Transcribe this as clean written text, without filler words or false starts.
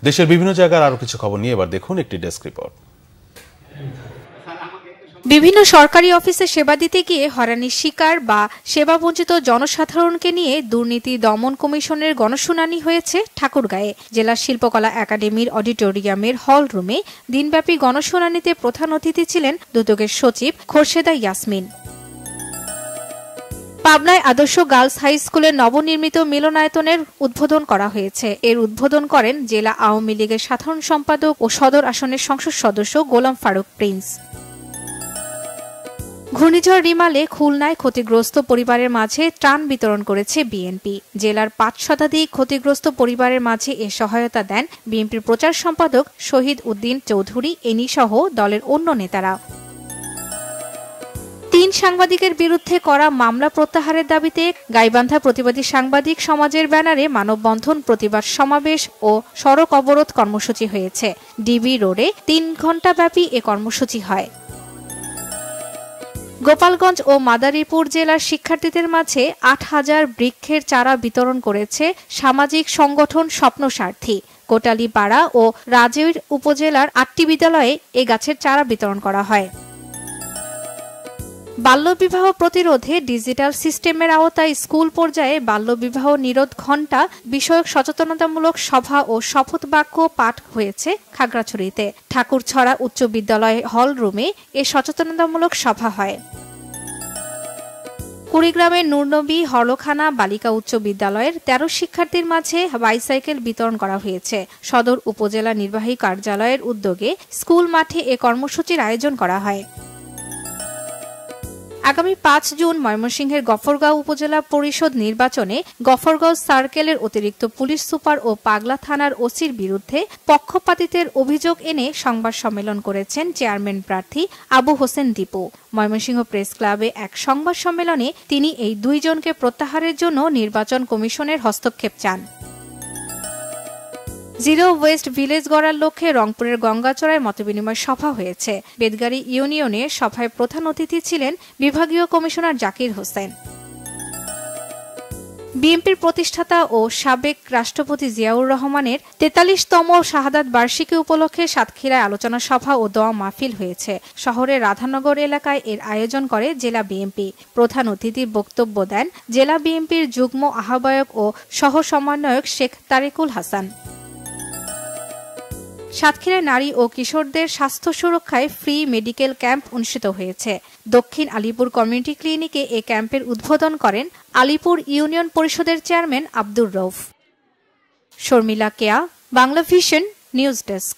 দেশের বিভিন্ন জায়গার আরো কিছু খবর নিয়ে এবার দেখুন একটি ডেস্ক রিপোর্ট। বিভিন্ন সরকারি অফিসে সেবা দিতে গিয়ে হয়রানির শিকার বা সেবাবঞ্চিত জনসাধারণকে নিয়ে দুর্নীতি দমন কমিশনের গণশুনানি হয়েছে ঠাকুরগাঁয়ে। জেলা শিল্পকলা একাডেমির অডিটোরিয়ামের হল রুমে দিনব্যাপী গণশুনানিতে প্রধান অতিথি ছিলেন দুদকের সচিব খোরশেদা ইয়াসমিন। পাবনায় আদর্শ গার্লস হাই স্কুলের নবনির্মিত মিলনায়তনের উদ্বোধন করা হয়েছে। এর উদ্বোধন করেন জেলা আওয়ামী লীগের সাধারণ সম্পাদক ও সদর আসনের সংসদ সদস্য গোলাম ফারুক প্রিন্স। ঘূর্ণিঝড় রিমালে খুলনায় ক্ষতিগ্রস্ত পরিবারের মাঝে ত্রাণ বিতরণ করেছে বিএনপি। জেলার ৫ শতাধিক ক্ষতিগ্রস্ত পরিবারের মাঝে এ সহায়তা দেন বিএনপির প্রচার সম্পাদক শহীদ উদ্দিন চৌধুরী এনি সহ দলের অন্য নেতারা। ৩ সাংবাদিকের বিরুদ্ধে করা মামলা প্রত্যাহারের দাবিতে গাইবান্ধা প্রতিবাদী সাংবাদিক সমাজের ব্যানারে মানববন্ধন, প্রতিবাদ সমাবেশ ও সড়ক অবরোধ কর্মসূচি হয়েছে। ডিবি রোডে ৩ ঘণ্টাব্যাপী এ কর্মসূচি হয়। গোপালগঞ্জ ও মাদারীপুর জেলার শিক্ষার্থীদের মাঝে ৮,০০০ বৃক্ষের চারা বিতরণ করেছে সামাজিক সংগঠন স্বপ্নসারথী। কোটালীপাড়া ও রাজৈর উপজেলার ৮টি বিদ্যালয়ে এ গাছের চারা বিতরণ করা হয়। বাল্যবিবাহ প্রতিরোধে ডিজিটাল সিস্টেমের আওতায় স্কুল পর্যায়ে বাল্যবিবাহ নিরোধ ঘণ্টা বিষয়ক সচেতনতামূলক সভা ও শপথ বাক্য পাঠ হয়েছে খাগড়াছড়িতে। ঠাকুরছড়া উচ্চ বিদ্যালয় হল রুমে এ সচেতনতামূলক সভা হয়। কুড়িগ্রামের নূরনবী হলখানা বালিকা উচ্চ বিদ্যালয়ের ১৩ শিক্ষার্থীর মাঝে বাইসাইকেল বিতরণ করা হয়েছে। সদর উপজেলা নির্বাহী কার্যালয়ের উদ্যোগে স্কুল মাঠে এ কর্মসূচির আয়োজন করা হয়। আগামী ৫ জুন ময়মনসিংহের গফরগাঁও উপজেলা পরিষদ নির্বাচনে গফরগাঁও সার্কেলের অতিরিক্ত পুলিশ সুপার ও পাগলা থানার ওসির বিরুদ্ধে পক্ষপাতিত্বের অভিযোগ এনে সংবাদ সম্মেলন করেছেন চেয়ারম্যান প্রার্থী আবু হোসেন দীপু। ময়মনসিংহ প্রেস ক্লাবে এক সংবাদ সম্মেলনে তিনি এই ২ জনকে প্রত্যাহারের জন্য নির্বাচন কমিশনের হস্তক্ষেপ চান। জিরো ওয়েস্ট ভিলেজ গড়ার লক্ষ্যে রংপুরের গঙ্গাচড়ায় মতবিনিময় সভা হয়েছে। বেদগাড়ি ইউনিয়নে সভায় প্রধান অতিথি ছিলেন বিভাগীয় কমিশনার জাকির হোসেন। বিএনপির প্রতিষ্ঠাতা ও সাবেক রাষ্ট্রপতি জিয়াউর রহমানের ৪৩তম শাহাদাত বার্ষিকী উপলক্ষে সাতক্ষীরায় আলোচনা সভা ও দোয়া মাহফিল হয়েছে। শহরের রাধানগর এলাকায় এর আয়োজন করে জেলা বিএনপি। প্রধান অতিথির বক্তব্য দেন জেলা বিএনপির যুগ্ম আহ্বায়ক ও সহ সমন্বয়ক শেখ তারিকুল হাসান। সাতক্ষীরায় নারী ও কিশোরদের স্বাস্থ্য সুরক্ষায় ফ্রি মেডিকেল ক্যাম্প অনুষ্ঠিত হয়েছে। দক্ষিণ আলিপুর কমিউনিটি ক্লিনিকে এ ক্যাম্পের উদ্বোধন করেন আলিপুর ইউনিয়ন পরিষদের চেয়ারম্যান আব্দুর রউফ। শর্মিলা কেয়া, বাংলা ভিশন নিউজ ডেস্ক।